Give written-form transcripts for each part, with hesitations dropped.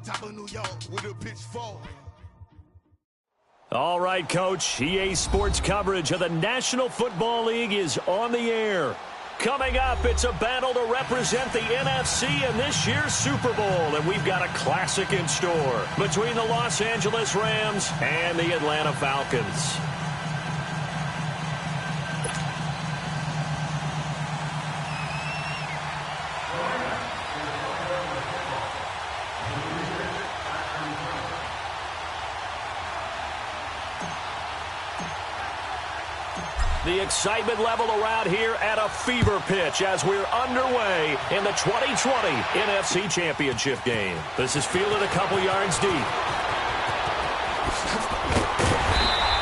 top of New York with a pitchfork. All right, Coach. EA Sports coverage of the National Football League is on the air. Coming up, it's a battle to represent the NFC in this year's Super Bowl, and we've got a classic in store between the Los Angeles Rams and the Atlanta Falcons. The excitement level around here at a fever pitch as we're underway in the 2020 NFC Championship game. This is fielded a couple yards deep.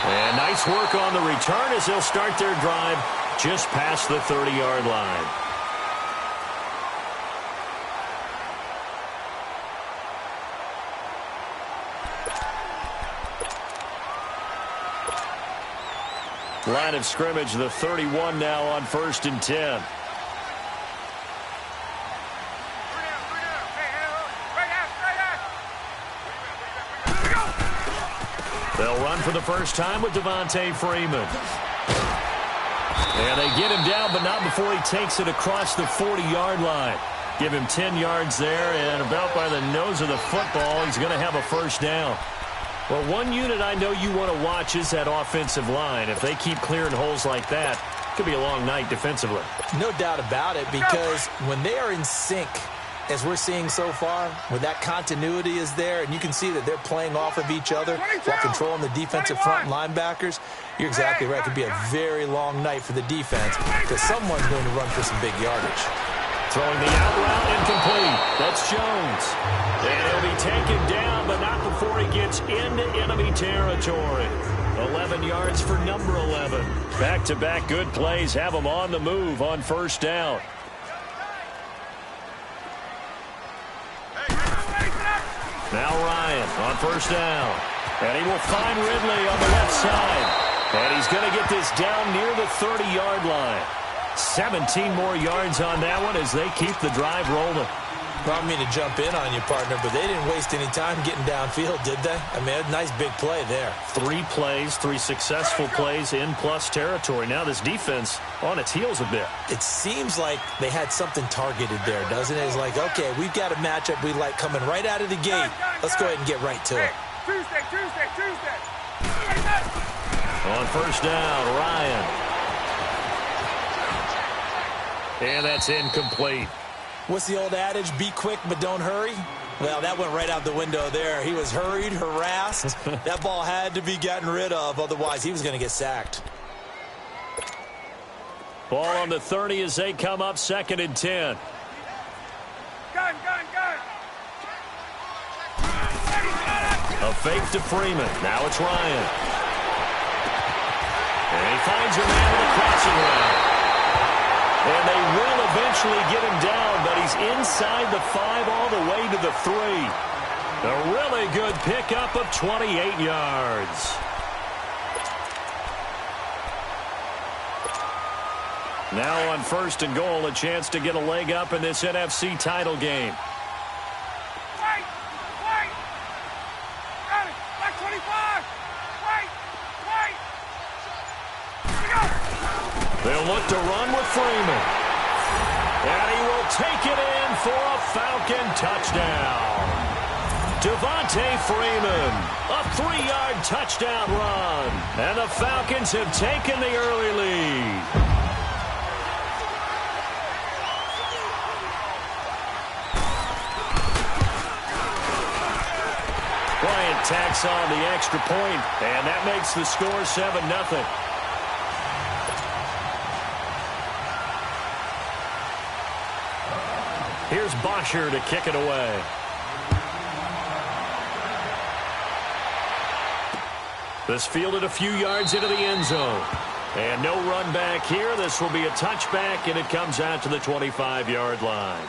And nice work on the return as they'll start their drive just past the 30-yard line. Line of scrimmage, the 31 now on 1st and 10. They'll run for the first time with Devontae Freeman. And they get him down, but not before he takes it across the 40-yard line. Give him 10 yards there, and about by the nose of the football, he's going to have a first down. Well, one unit I know you want to watch is that offensive line. If they keep clearing holes like that, it could be a long night defensively. No doubt about it, because when they are in sync, as we're seeing so far, when that continuity is there, and you can see that they're playing off of each other while controlling the defensive front linebackers, you're exactly right. It could be a very long night for the defense because someone's going to run for some big yardage. Throwing the out route incomplete. That's Jones. And he'll be taken down, but not before he gets into enemy territory. 11 yards for number 11. Back-to-back good plays have him on the move on first down. Now Ryan on first down. And he will find Ridley on the left side. And he's going to get this down near the 30-yard line. 17 more yards on that one as they keep the drive rolling. Well, I mean to jump in on you, partner, but they didn't waste any time getting downfield, did they? I mean, a nice big play there. 3 plays, 3 successful plays in plus territory. Now this defense on its heels a bit. It seems like they had something targeted there, doesn't it? It's like, okay, we've got a matchup we like coming right out of the gate. Let's go ahead and get right to it. Tuesday. On first down, Ryan. And that's incomplete. What's the old adage? Be quick, but don't hurry. Well, that went right out the window there. He was hurried, harassed. That ball had to be gotten rid of. Otherwise, he was going to get sacked. Ball on the 30 as they come up 2nd and 10. Gun. A fake to Freeman. Now it's Ryan. And he finds a man with a crossing route. And they will eventually get him down, but he's inside the 5 all the way to the 3. A really good pickup of 28 yards. Now on 1st and goal, a chance to get a leg up in this NFC title game. Wait! Got it! Back 25! Wait! They'll look to run with Freeman. And he will take it in for a Falcon touchdown. Devontae Freeman, a 3-yard touchdown run. And the Falcons have taken the early lead. Bryant tacks on the extra point, and that makes the score 7-0. Here's Bosher to kick it away. This fielded a few yards into the end zone. And no run back here. This will be a touchback, and it comes out to the 25-yard line.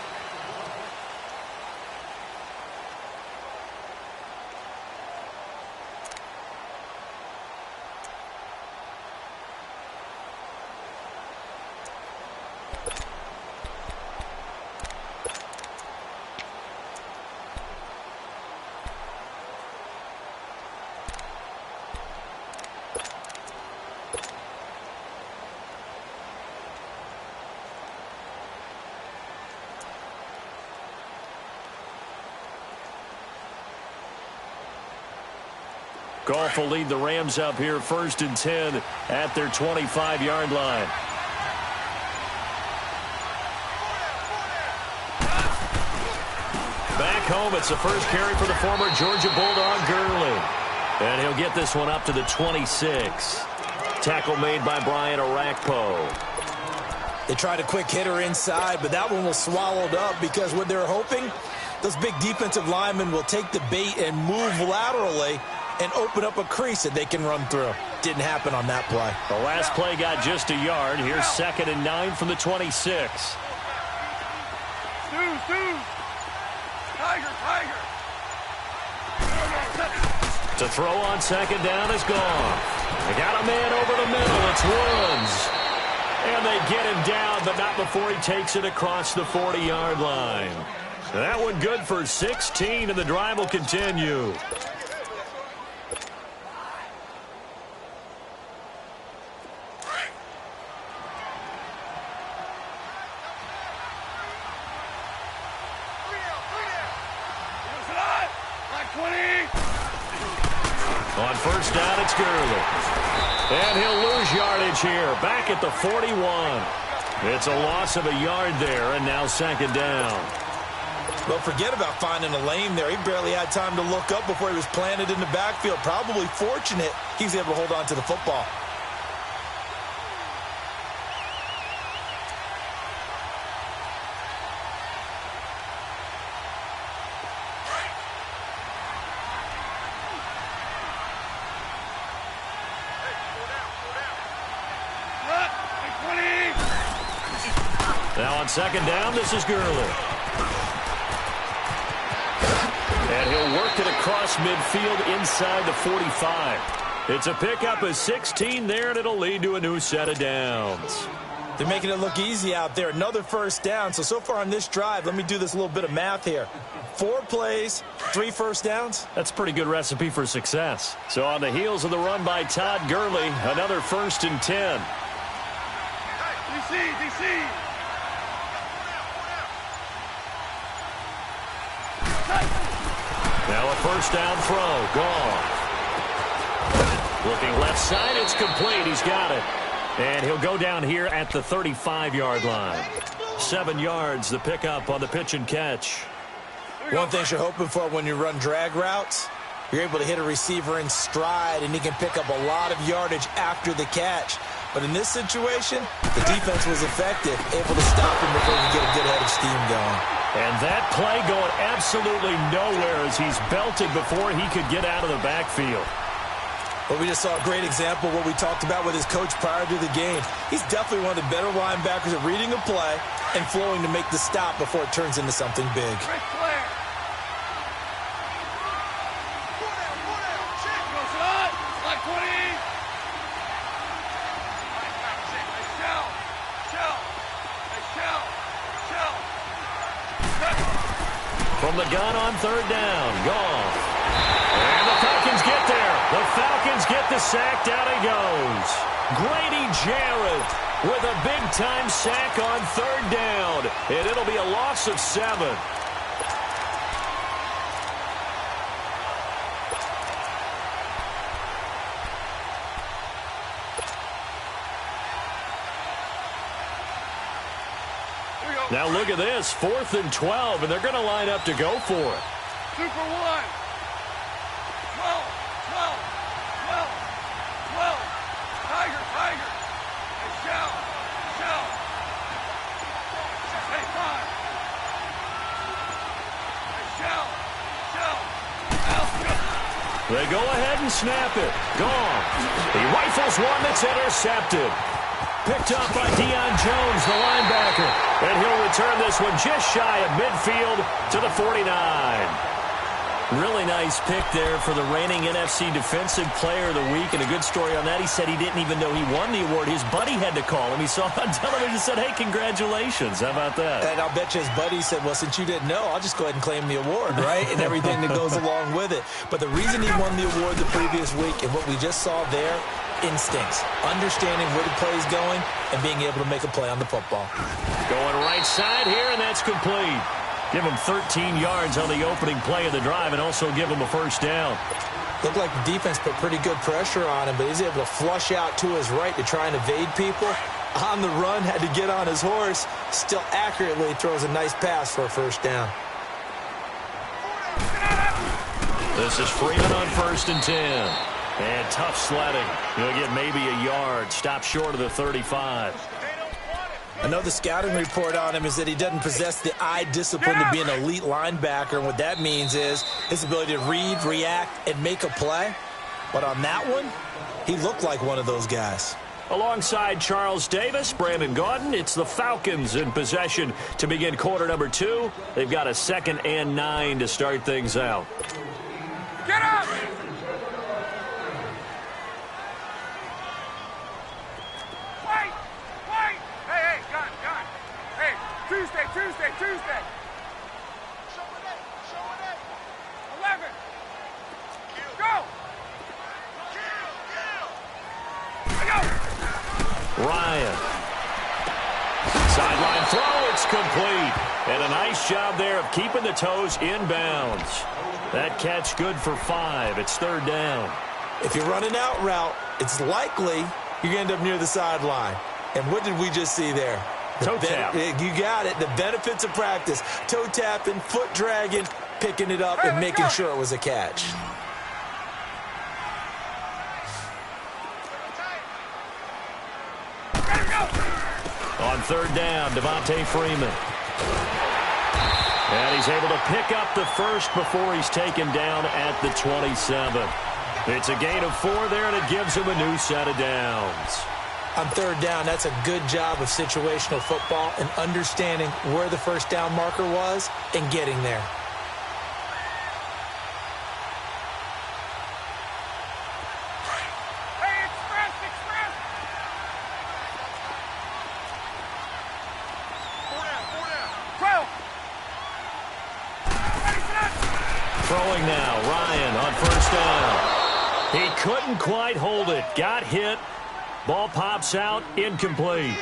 Goff will lead the Rams up here 1st and 10 at their 25-yard line. Back home, it's the first carry for the former Georgia Bulldog, Gurley. And he'll get this one up to the 26. Tackle made by Brian Orakpo. They tried a quick hitter inside, but that one was swallowed up because what they're hoping, those big defensive linemen will take the bait and move laterally and open up a crease that they can run through. Didn't happen on that play. The last play got just a yard. Here's 2nd and 9 from the 26. Tiger. To throw on 2nd down is gone. They got a man over the middle. It's Woods. And they get him down, but not before he takes it across the 40-yard line. That one good for 16, and the drive will continue. On 1st down, it's Gurley. And he'll lose yardage here, back at the 41. It's a loss of a yard there, and now 2nd down. But forget about finding a lane there. He barely had time to look up before he was planted in the backfield. Probably fortunate he was able to hold on to the football. Now on 2nd down, this is Gurley. And he'll work it across midfield inside the 45. It's a pickup of 16 there, and it'll lead to a new set of downs. They're making it look easy out there. Another 1st down. So far on this drive, let me do this little bit of math here. 4 plays, 3 first downs. That's a pretty good recipe for success. So on the heels of the run by Todd Gurley, another 1st and 10. DC. Now a 1st down throw. Gone. Looking left side. It's complete. He's got it. And he'll go down here at the 35-yard line. 7 yards, the pickup on the pitch and catch. One thing you're hoping for when you run drag routes, you're able to hit a receiver in stride, and he can pick up a lot of yardage after the catch. But in this situation, the defense was effective, able to stop him before he could get a good head of steam going. And that play going absolutely nowhere as he's belted before he could get out of the backfield. But we just saw a great example of what we talked about with his coach prior to the game. He's definitely one of the better linebackers at reading a play and flowing to make the stop before it turns into something big. From the gun on 3rd down. Gone. And the Falcons get there. The Falcons get the sack. Down he goes. Grady Jarrett with a big-time sack on 3rd down. And it'll be a loss of 7. Now look at this, 4th and 12, and they're going to line up to go for it. 2 for 1. 12. Tiger. Hey, shout. Hey, 5. Hey, shout. They go ahead and snap it. Gone. He rifles one that's intercepted. Picked up by Deion Jones, the linebacker. And he'll return this one just shy of midfield to the 49. Really nice pick there for the reigning NFC Defensive Player of the Week. And a good story on that. He said he didn't even know he won the award. His buddy had to call him. He saw it on television and said, hey, congratulations. How about that? And I'll bet you his buddy said, well, since you didn't know, I'll just go ahead and claim the award, right? And everything that goes along with it. But the reason he won the award the previous week and what we just saw there, instincts, understanding where the play is going and being able to make a play on the football. Going right side here, and that's complete. Give him 13 yards on the opening play of the drive and also give him a first down. Looked like the defense put pretty good pressure on him, but he's able to flush out to his right to try and evade people. On the run, had to get on his horse. Still accurately throws a nice pass for a first down. This is Freeman on 1st and 10. And tough sledding. He'll get maybe a yard. Stop short of the 35. I know the scouting report on him is that he doesn't possess the eye discipline to be an elite linebacker. And what that means is his ability to read, react, and make a play. But on that one, he looked like one of those guys. Alongside Charles Davis, Brandon Gaudin, it's the Falcons in possession to begin quarter number 2. They've got a 2nd and 9 to start things out. Get up! Wait! Wait! Hey, gun. Hey, Tuesday. Show it. 11. Go! Ryan. Sideline throw, it's complete. And a nice job there of keeping the toes inbounds. That catch good for 5. It's 3rd down. If you're running out route, it's likely you're going to end up near the sideline. And what did we just see there? Toe tap. You got it. The benefits of practice. Toe tapping, foot dragging, picking it up, and making sure it was a catch. On 3rd down, Devontae Freeman. And he's able to pick up the first before he's taken down at the 27. It's a gain of 4 there, and it gives him a new set of downs. On 3rd down, that's a good job of situational football and understanding where the first down marker was and getting there. Hey, express! 12. Throwing now, Ryan on 1st down. He couldn't quite hold it. Got hit. Ball pops out, incomplete.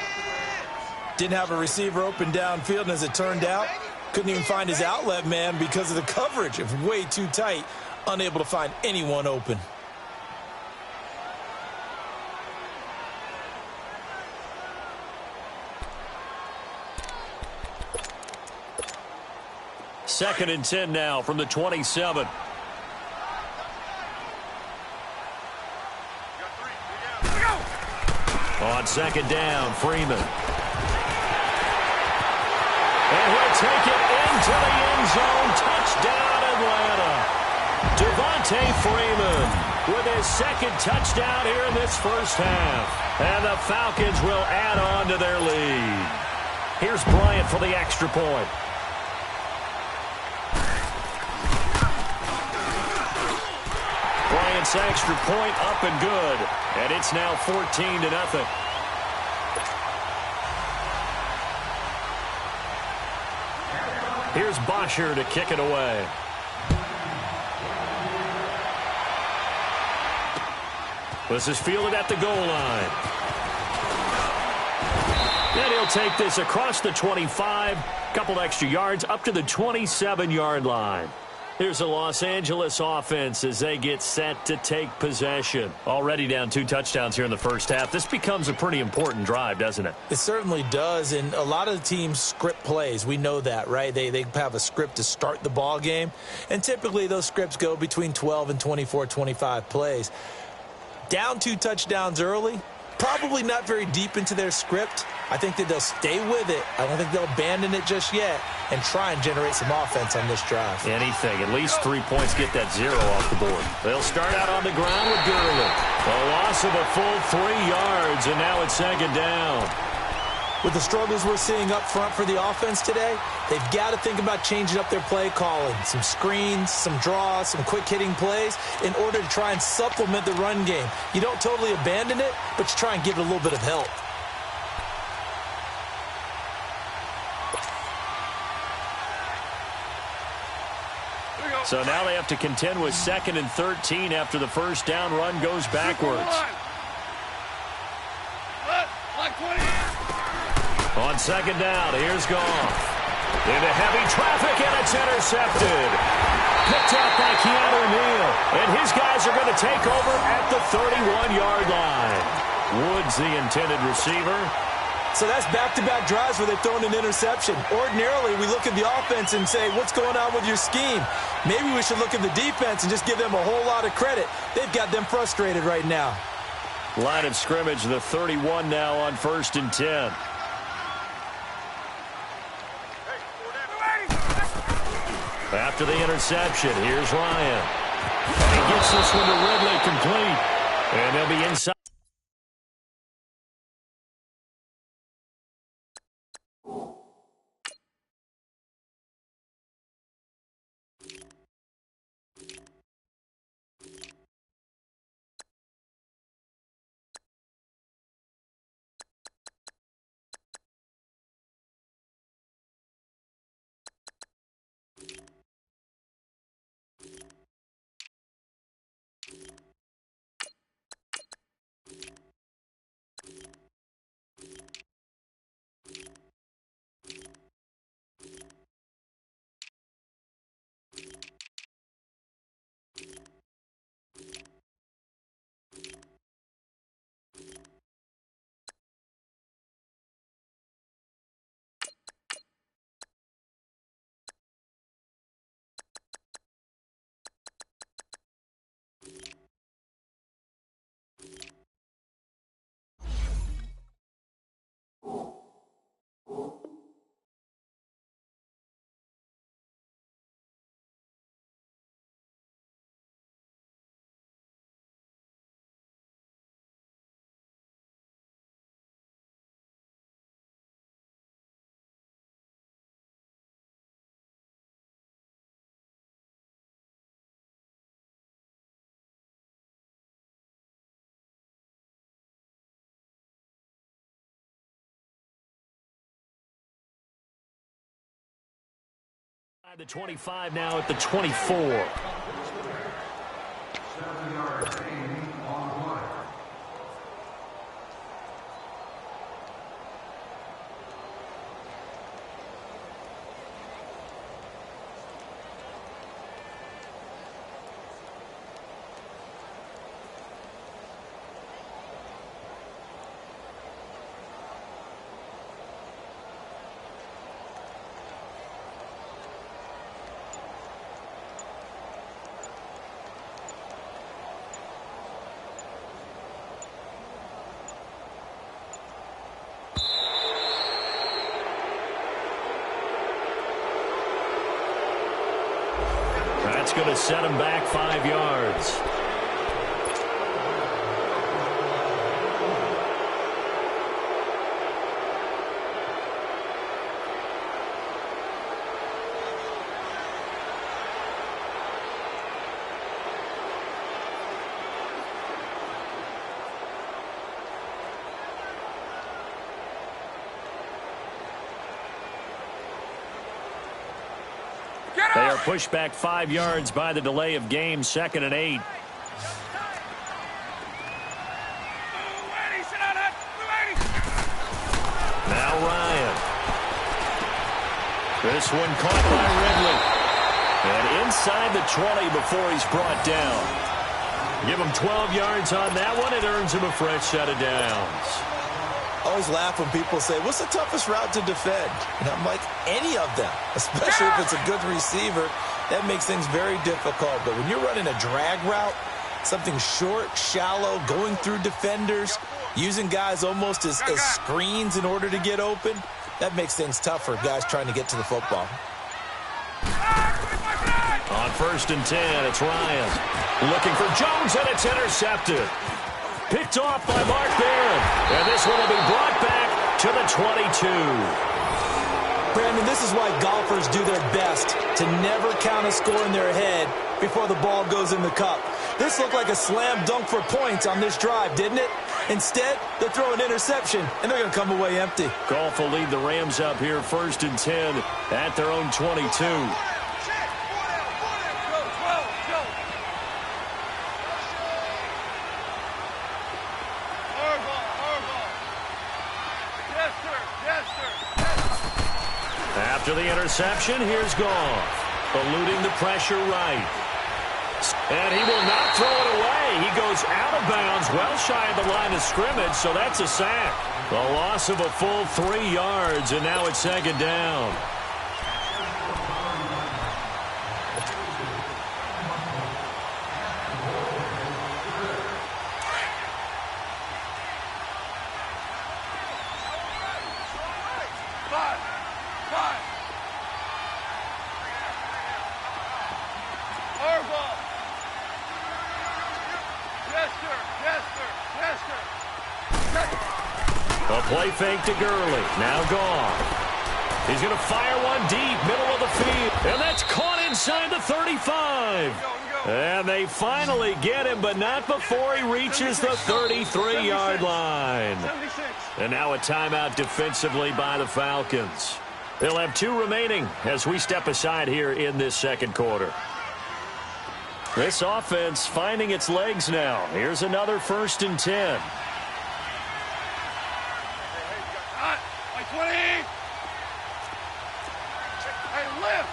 Didn't have a receiver open downfield, and as it turned out, couldn't even find his outlet man because of the coverage. It was way too tight, unable to find anyone open. Second and 10 now from the 27. On 2nd down, Freeman. And he'll take it into the end zone. Touchdown, Atlanta. Devontae Freeman with his 2nd touchdown here in this first half. And the Falcons will add on to their lead. Here's Bryant for the extra point. Bryant's extra point up and good. And it's now 14-0. Here's Bosher to kick it away. This is fielded at the goal line. And he'll take this across the 25. Couple extra yards up to the 27-yard line. Here's the Los Angeles offense as they get set to take possession. Already down 2 touchdowns here in the first half. This becomes a pretty important drive, doesn't it? It certainly does, and a lot of the teams script plays. We know that, right? They have a script to start the ball game, and typically those scripts go between 12 and 24, 25 plays. Down 2 touchdowns early, probably not very deep into their script. I think that they'll stay with it. I don't think they'll abandon it just yet and try and generate some offense on this drive. Anything. At least 3 points, get that 0 off the board. They'll start out on the ground with Gurley. A loss of a full 3 yards, and now it's 2nd down. With the struggles we're seeing up front for the offense today, they've got to think about changing up their play calling. Some screens, some draws, some quick-hitting plays in order to try and supplement the run game. You don't totally abandon it, but you try and give it a little bit of help. So now they have to contend with 2nd and 13 after the first down run goes backwards. On 2nd down, here's Goff. Into heavy traffic, and it's intercepted. Picked up by Keanu Neal. And his guys are going to take over at the 31-yard line. Woods, the intended receiver. So that's back-to-back drives where they've thrown an interception. Ordinarily, we look at the offense and say, what's going on with your scheme? Maybe we should look at the defense and just give them a whole lot of credit. They've got them frustrated right now. Line of scrimmage, the 31 now on 1st and 10. After the interception, here's Ryan. And he gets this one to Ridley complete. And they'll be inside. The 25 now at the 24. That's going to set him back 5 yards. They are pushed back 5 yards by the delay of game, 2nd and 8. Now Ryan. This one caught by Ridley. And inside the 20 before he's brought down. Give him 12 yards on that one. It earns him a fresh set of downs. I always laugh when people say, what's the toughest route to defend? And I'm like, any of them, especially if it's a good receiver. That makes things very difficult. But when you're running a drag route, something short, shallow, going through defenders, using guys almost as screens in order to get open, that makes things tough for guys trying to get to the football. On 1st and 10, it's Ryan. Looking for Jones, and it's intercepted. Picked off by Mark Barron. And this one will be brought back to the 22. Brandon, this is why golfers do their best to never count a score in their head before the ball goes in the cup. This looked like a slam dunk for points on this drive, didn't it? Instead, they throw an interception, and they're going to come away empty. Golf will lead the Rams up here 1st and 10 at their own 22. After the interception, here's Goff, eluding the pressure right. And he will not throw it away. He goes out of bounds, well shy of the line of scrimmage, so that's a sack. The loss of a full 3 yards, and now it's second down. A play fake to Gurley. Now Goff. He's going to fire one deep, middle of the field. And that's caught inside the 35. And they finally get him, but not before he reaches the 33-yard line. And now a timeout defensively by the Falcons. They'll have 2 remaining as we step aside here in this second quarter. This offense finding its legs now. Here's another 1st and 10. 20. Hey, lift.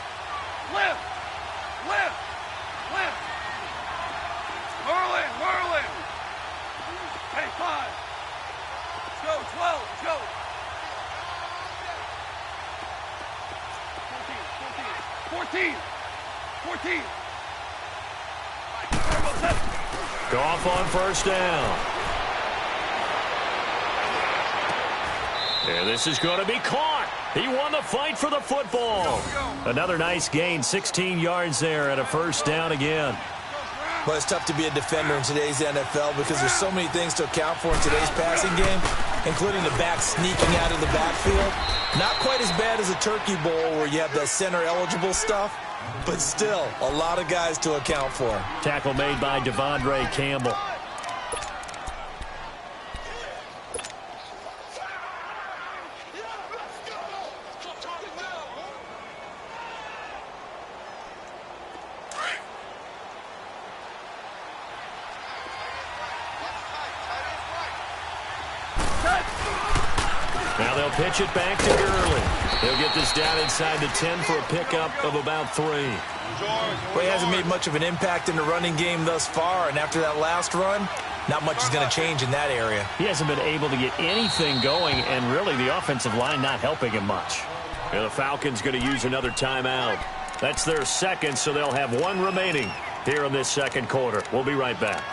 Whirling. Hey, 5. Let's go, 12, let's go. 14. Goff on 1st down. And this is going to be caught. He won the fight for the football. Another nice gain, 16 yards there and a 1st down again. Well, it's tough to be a defender in today's NFL because there's so many things to account for in today's passing game, including the back sneaking out of the backfield. Not quite as bad as a turkey bowl where you have that center-eligible stuff, but still a lot of guys to account for. Tackle made by Devondre Campbell. Now they'll pitch it back to Gurley. They'll get this down inside the 10 for a pickup of about 3. Well, he hasn't made much of an impact in the running game thus far, and after that last run, not much is going to change in that area. He hasn't been able to get anything going, and really the offensive line not helping him much. And the Falcons going to use another timeout. That's their 2nd, so they'll have 1 remaining here in this second quarter. We'll be right back.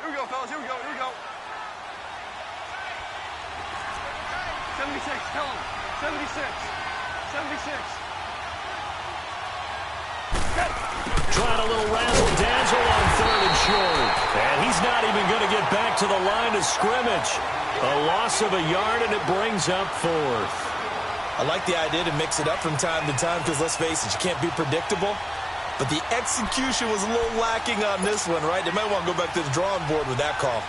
Here we go, fellas. Here we go. 76. Tell him. 76. Trying a little razzle-dazzle on 3rd and short. And he's not even going to get back to the line of scrimmage. A loss of a yard, and it brings up 4th. I like the idea to mix it up from time to time because, let's face it, you can't be predictable. But the execution was a little lacking on this one, right? They might want to go back to the drawing board with that call.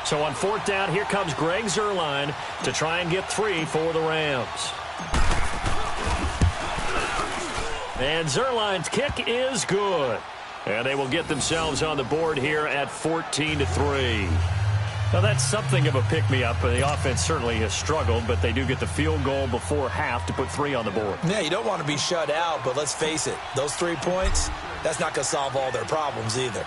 So on 4th down, here comes Greg Zuerlein to try and get 3 for the Rams. And Zuerlein's kick is good. And they will get themselves on the board here at 14-3. Now, that's something of a pick-me-up. The offense certainly has struggled, but they do get the field goal before half to put 3 on the board. Yeah, you don't want to be shut out, but let's face it, those 3 points, that's not going to solve all their problems either.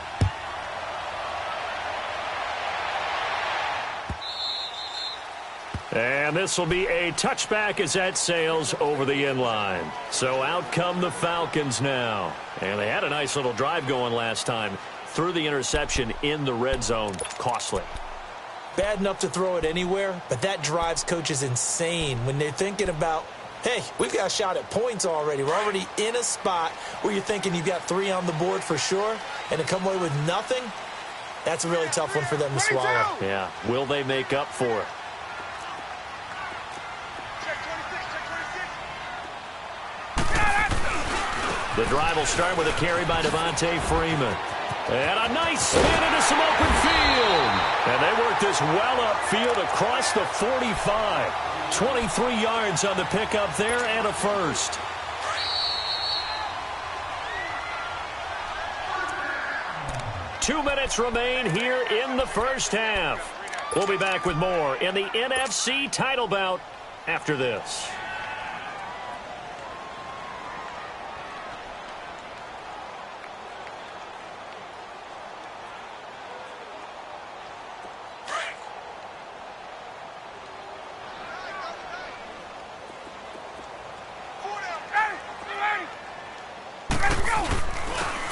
And this will be a touchback as that sails over the end line. So out come the Falcons now. And they had a nice little drive going last time. Threw the interception in the red zone. Costly. Bad enough to throw it anywhere, but that drives coaches insane when they're thinking about, hey, we've got a shot at points already. We're already in a spot where you're thinking you've got 3 on the board for sure, and to come away with nothing, that's a really tough one for them to swallow. Yeah. Will they make up for it? The drive will start with a carry by Devontae Freeman. And a nice spin into some open field. And they work this well upfield across the 45. 23 yards on the pickup there and a 1st. 2 minutes remain here in the first half. We'll be back with more in the NFC title bout after this.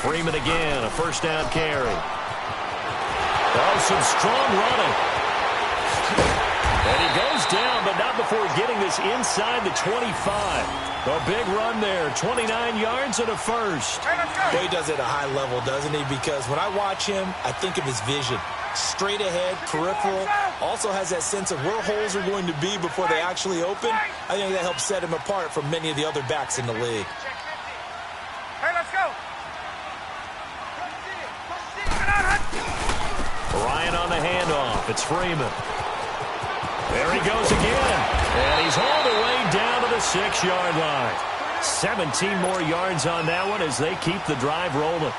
Freeman again, a first down carry. Oh, some strong running. And he goes down, but not before getting this inside the 25. A big run there, 29 yards and a first. Well, he does it at a high level, doesn't he? Because when I watch him, I think of his vision. Straight ahead, peripheral. Also has that sense of where holes are going to be before they actually open. I think that helps set him apart from many of the other backs in the league. Hey, let's go. Ryan on the handoff. It's Freeman. There he goes again. And he's all the way down to the 6-yard line. 17 more yards on that one as they keep the drive rolling.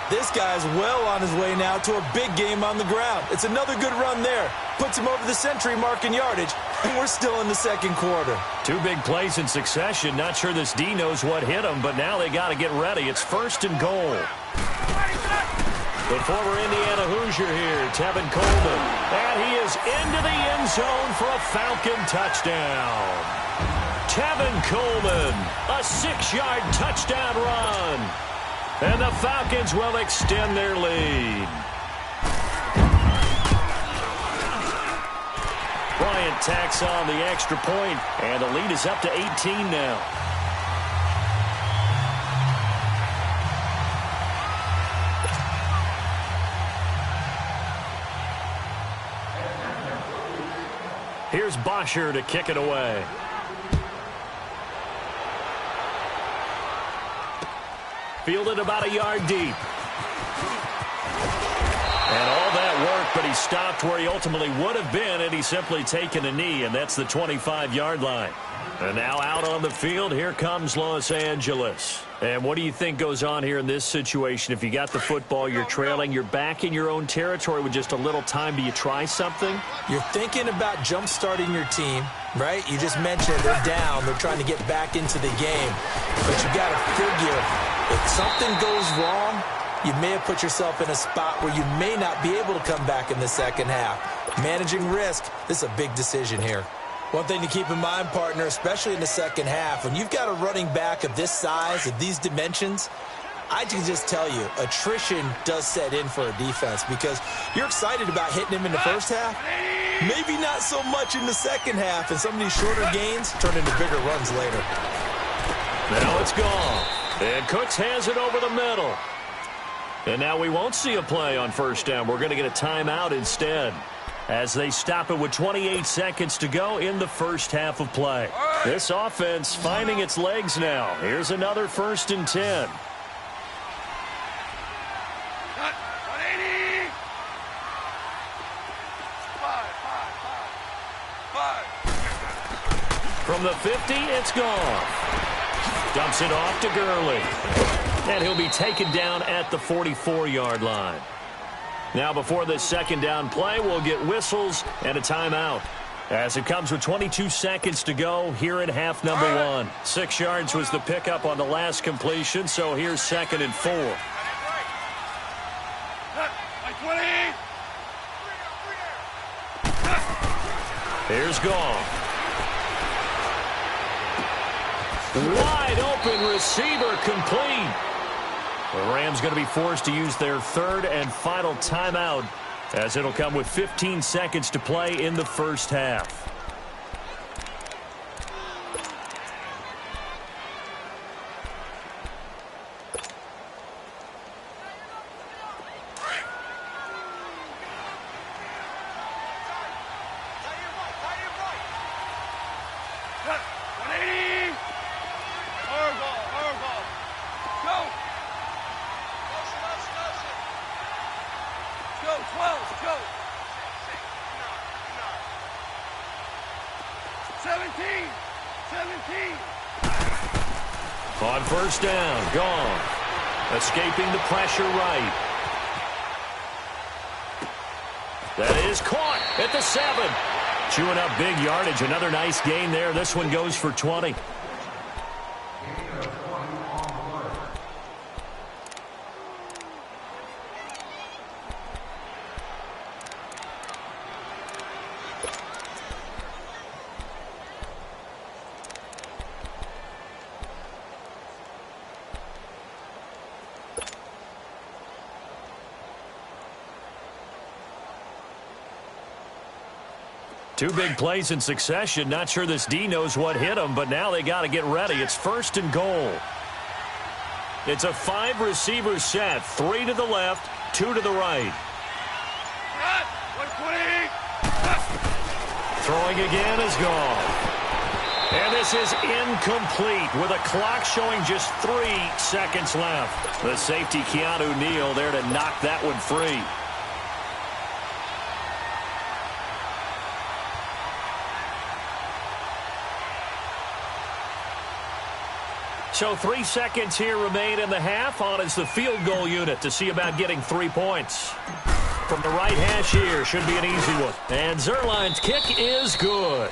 This guy's well on his way now to a big game on the ground. It's another good run there. Puts him over the century mark in yardage, and we're still in the second quarter. 2 big plays in succession. Not sure this D knows what hit him, but now they got to get ready. It's first and goal. The former Indiana Hoosier here, Tevin Coleman. And he is into the end zone for a Falcon touchdown. Tevin Coleman, a 6-yard touchdown run. And the Falcons will extend their lead. Bryant tacks on the extra point, and the lead is up to 18 now. Here's Bosher to kick it away. Fielded about a yard deep. And all that work, but he stopped where he ultimately would have been had he simply taken a knee, and that's the 25-yard line. And now out on the field, here comes Los Angeles. And what do you think goes on here in this situation? If you got the football, you're trailing, you're back in your own territory with just a little time. Do you try something? You're thinking about jump-starting your team, right? You just mentioned they're down. They're trying to get back into the game. But you got to figure, if something goes wrong, you may have put yourself in a spot where you may not be able to come back in the second half. Managing risk, this is a big decision here. One thing to keep in mind, partner, especially in the second half, when you've got a running back of this size, of these dimensions, I can just tell you, attrition does set in for a defense because you're excited about hitting him in the first half, maybe not so much in the second half, and some of these shorter gains turn into bigger runs later. Now it's gone. And Cooks has it over the middle. And now we won't see a play on first down. We're going to get a timeout instead, as they stop it with 28 seconds to go in the first half of play. This offense finding its legs now. Here's another 1st and 10. Cut. 180. 5. From the 50, it's gone. Dumps it off to Gurley. And he'll be taken down at the 44-yard line. Now, before this second down play, we'll get whistles and a timeout, as it comes with 22 seconds to go here in half number 1. 6 yards was the pickup on the last completion, so here's 2nd and 4. Here's Goff. Wide open receiver complete. The Rams going to be forced to use their 3rd and final timeout, as it'll come with 15 seconds to play in the first half. On first down, gone. Escaping the pressure right. That is caught at the 7. Chewing up big yardage. Another nice gain there. This one goes for 20. Two big plays in succession. Not sure this D knows what hit him, but now they got to get ready. It's 1st and goal. It's a 5-receiver set. 3 to the left, 2 to the right. Throwing again is gone. And this is incomplete with a clock showing just 3 seconds left. The safety, Keanu Neal, there to knock that one free. So 3 seconds here remain in the half. On is the field goal unit to see about getting 3 points. From the right hash here, should be an easy one. And Zuerlein's kick is good.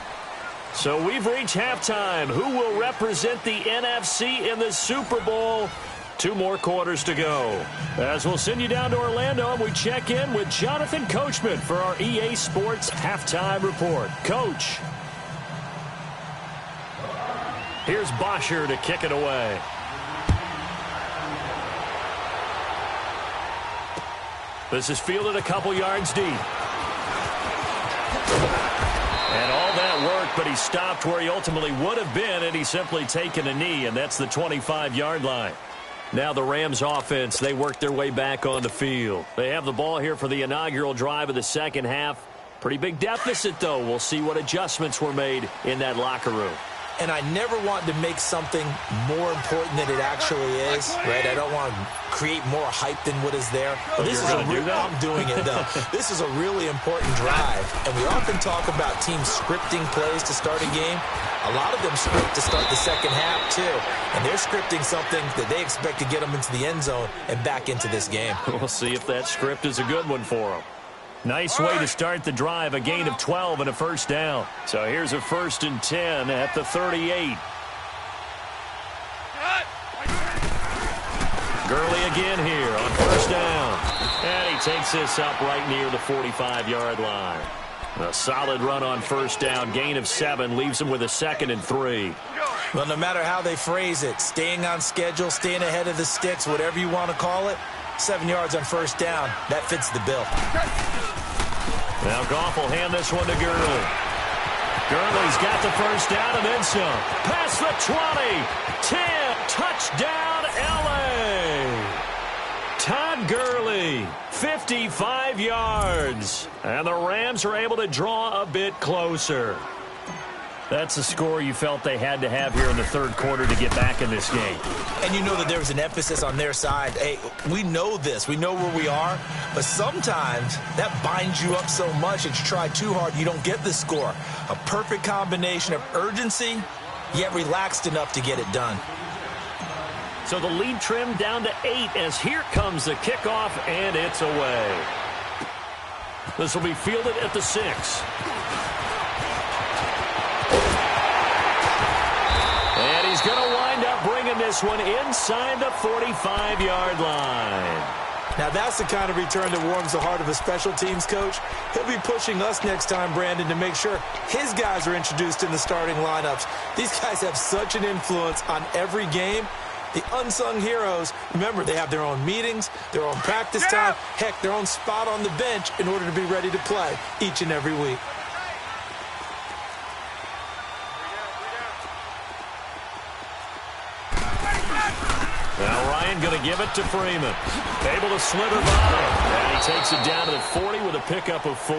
So we've reached halftime. Who will represent the NFC in the Super Bowl? 2 more quarters to go. As we'll send you down to Orlando, and we check in with Jonathan Coachman for our EA Sports Halftime Report. Coach. Here's Bosher to kick it away. This is fielded a couple yards deep. And all that work, but he stopped where he ultimately would have been, and he's simply taken a knee, and that's the 25-yard line. Now the Rams offense, they work their way back on the field. They have the ball here for the inaugural drive of the second half. Pretty big deficit, though. We'll see what adjustments were made in that locker room. And I never want to make something more important than it actually is, right? I don't want to create more hype than what is there. But this is I'm doing it, though. This is a really important drive. And we often talk about teams scripting plays to start a game. A lot of them script to start the second half, too. And they're scripting something that they expect to get them into the end zone and back into this game. We'll see if that script is a good one for them. Nice way to start the drive, a gain of 12 and a first down. So here's a 1st and 10 at the 38. Gurley again here on first down. And he takes this up right near the 45-yard line. A solid run on first down, gain of 7, leaves him with a 2nd and 3. Well, no matter how they phrase it, staying on schedule, staying ahead of the sticks, whatever you want to call it, 7 yards on first down, that fits the bill. Now Goff will hand this one to Gurley. Gurley's got the first down and then some. Past the 20, 10, touchdown LA. Todd Gurley, 55 yards. And the Rams are able to draw a bit closer. That's a score you felt they had to have here in the third quarter to get back in this game. And you know that there was an emphasis on their side. Hey, we know this. We know where we are. But sometimes that binds you up so much that you try too hard, you don't get the score. A perfect combination of urgency, yet relaxed enough to get it done. So the lead trimmed down to 8 as here comes the kickoff, and it's away. This will be fielded at the 6. And he's going to wind up bringing this one inside the 45-yard line. Now that's the kind of return that warms the heart of a special teams coach. He'll be pushing us next time, Brandon, to make sure his guys are introduced in the starting lineups. These guys have such an influence on every game. The unsung heroes, remember, they have their own meetings, their own practice time, heck, their own spot on the bench in order to be ready to play each and every week. Now Ryan going to give it to Freeman. Able to slither by. And he takes it down to the 40 with a pickup of 4.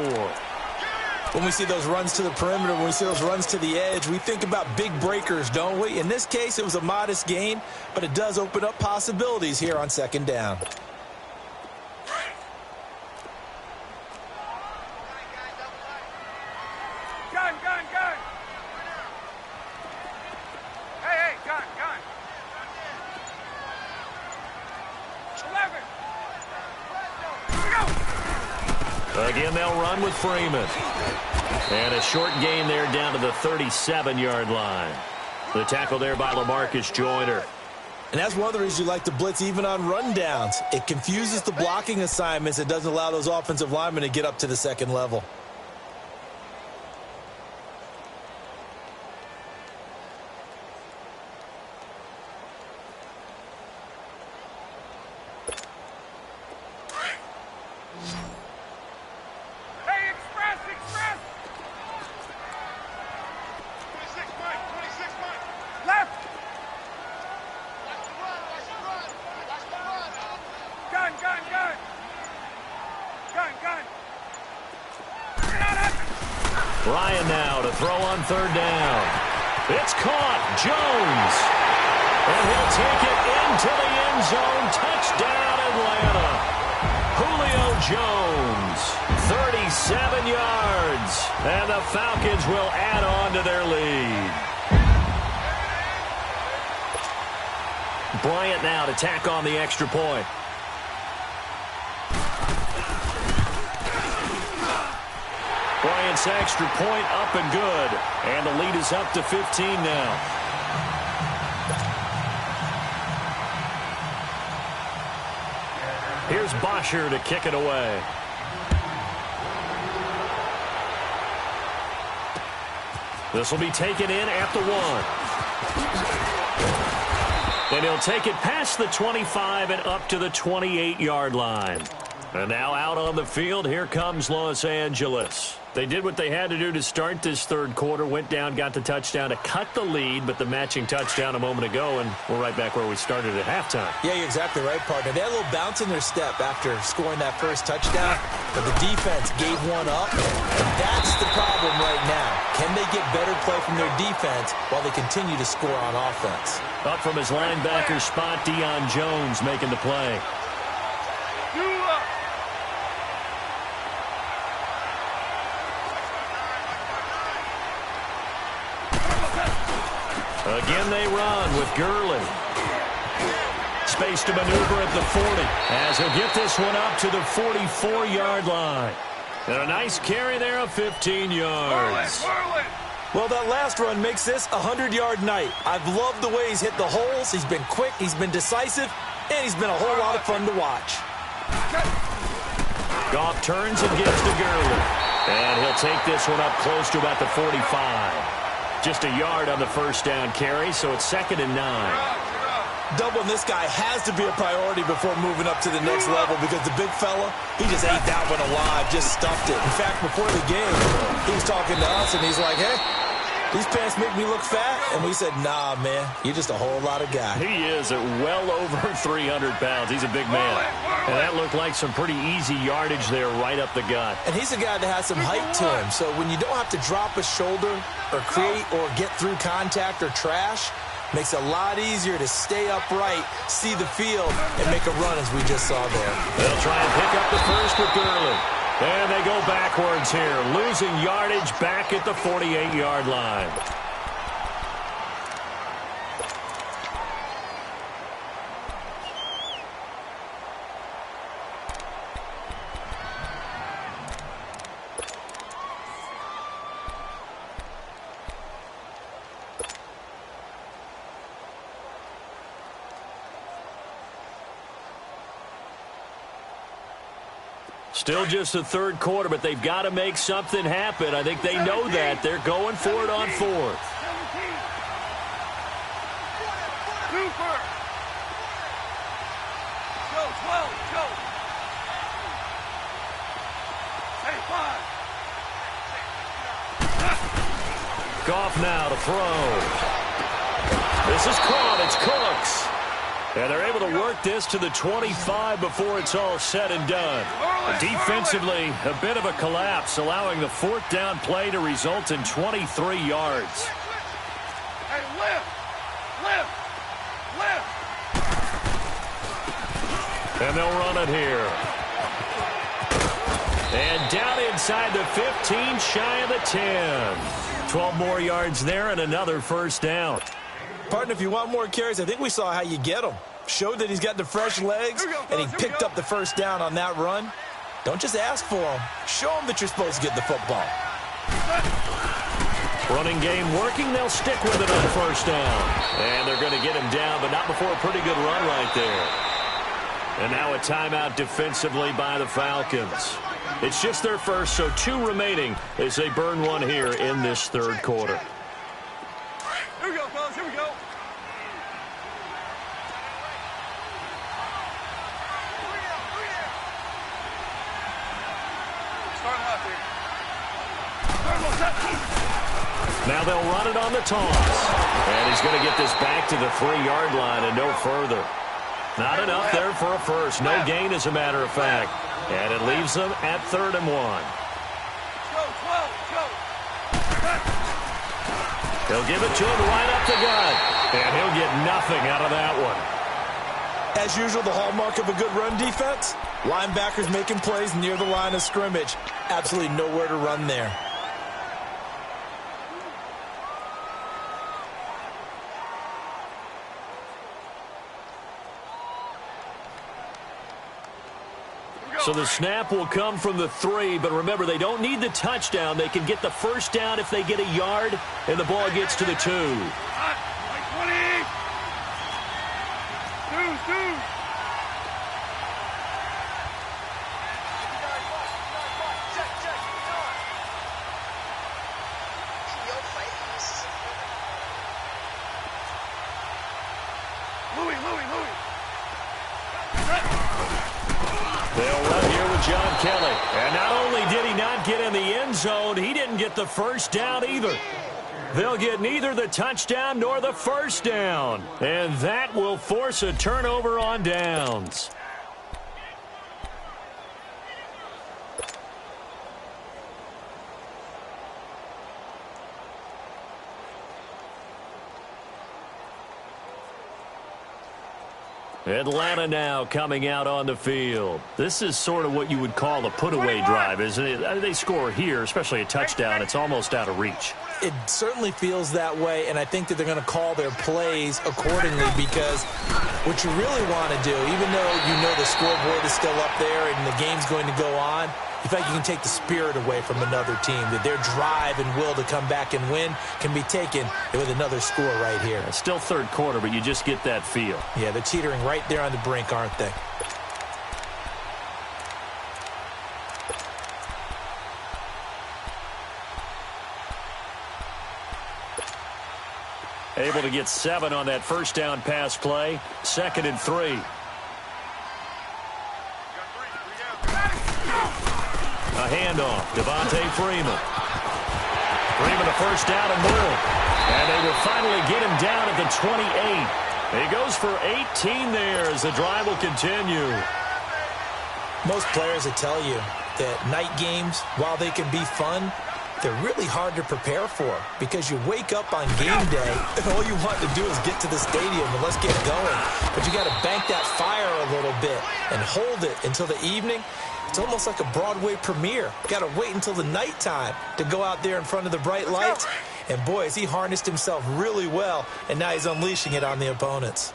When we see those runs to the perimeter, when we see those runs to the edge, we think about big breakers, don't we? In this case, it was a modest gain, but it does open up possibilities here on second down. Gun, gun, gun. Hey, gun, gun. 11. Here we go. Again, they'll run with Freeman. And a short gain there down to the 37-yard line. The tackle there by LaMarcus Joyner. And that's one of the reasons you like to blitz even on rundowns. It confuses the blocking assignments. It doesn't allow those offensive linemen to get up to the second level. Ryan now to throw on third down. It's caught. Jones. And he'll take it into the end zone. Touchdown, Atlanta. Julio Jones. 37 yards. And the Falcons will add on to their lead. Bryant now to tack on the extra point. Bryant's extra point up and good. And the lead is up to 15 now. Here's Bosher to kick it away. This will be taken in at the 1. And he'll take it past the 25 and up to the 28-yard line. And now out on the field, here comes Los Angeles. They did what they had to do to start this third quarter, went down, got the touchdown to cut the lead, but the matching touchdown a moment ago, and we're right back where we started at halftime. Yeah, you're exactly right, partner. They had a little bounce in their step after scoring that first touchdown, but the defense gave one up, and that's the problem right now. Can they get better play from their defense while they continue to score on offense? Up from his linebacker spot, Deion Jones making the play. Again, they run with Gurley. Space to maneuver at the 40 as he'll get this one up to the 44-yard line. And a nice carry there of 15 yards. Well, that last run makes this a 100-yard night. I've loved the way he's hit the holes. He's been quick, he's been decisive, and he's been a whole lot of fun to watch. Goff turns and gives to Gurley. And he'll take this one up close to about the 45. Just a yard on the first down carry, so it's 2nd and 9. Doubling this guy has to be a priority before moving up to the next level because the big fella, he just ate that one alive, just stuffed it. In fact, before the game, he was talking to us, and he's like, hey, these pants make me look fat. And we said, nah, man, you're just a whole lot of guy. He is at well over 300 pounds. He's a big man. And that looked like some pretty easy yardage there right up the gut. And he's a guy that has some height to him. So when you don't have to drop a shoulder or create or get through contact or trash, makes it a lot easier to stay upright, see the field, and make a run as we just saw there. They'll try and pick up the first with Gurley. And they go backwards here, losing yardage back at the 48-yard line. Still just the third quarter, but they've got to make something happen. I think they know that. They're going for it on 4th. Goff now to throw. This is caught. It's Cooks. And they're able to work this to the 25 before it's all said and done. Defensively, a bit of a collapse, allowing the 4th down play to result in 23 yards. Hey, lift! And they'll run it here. And down inside the 15, shy of the 10. 12 more yards there and another first down. Partner, if you want more carries, I think we saw how you get them. Showed that he's got the fresh legs, and he picked up the first down on that run. Don't just ask for them. Show them that you're supposed to get the football. Running game working. They'll stick with it on first down. And they're going to get him down, but not before a pretty good run right there. And now a timeout defensively by the Falcons. It's just their first, so 2 remaining as they burn one here in this third quarter. Here we go, fellas. Here we go. Start left here. Start left. Now they'll run it on the toss. And he's going to get this back to the 3-yard line and no further. Not enough there for a first. No gain, as a matter of fact. And it leaves them at 3rd and 1. Go, 12, go. He'll give it to him right up the gut. And he'll get nothing out of that one. As usual, the hallmark of a good run defense, linebackers making plays near the line of scrimmage. Absolutely nowhere to run there. So the snap will come from the 3, but remember, they don't need the touchdown. They can get the first down if they get a yard, and the ball gets to the 2. Hot, like 20. Two. Louis. They'll run here with John Kelly. And not only did he not get in the end zone, he didn't get the first down either. They'll get neither the touchdown nor the first down. And that will force a turnover on downs. Atlanta now coming out on the field. This is sort of what you would call a put-away drive, isn't it? They score here, especially a touchdown. It's almost out of reach. It certainly feels that way, and I think that they're going to call their plays accordingly, because what you really want to do, even though you know the scoreboard is still up there and the game's going to go on, you feel like you can take the spirit away from another team, that their drive and will to come back and win can be taken with another score right here. It's still third quarter, but you just get that feel. Yeah, they're teetering right there on the brink, aren't they? Able to get 7 on that first down pass play. 2nd and 3. A handoff. Devontae Freeman. Freeman a first down and more. And they will finally get him down at the 28. He goes for 18 there as the drive will continue. Most players will tell you that night games, while they can be fun, they're really hard to prepare for, because you wake up on game day and all you want to do is get to the stadium and let's get going. But you got to bank that fire a little bit and hold it until the evening. It's almost like a Broadway premiere. Got to wait until the nighttime to go out there in front of the bright lights. And boy, has he harnessed himself really well, and now he's unleashing it on the opponents.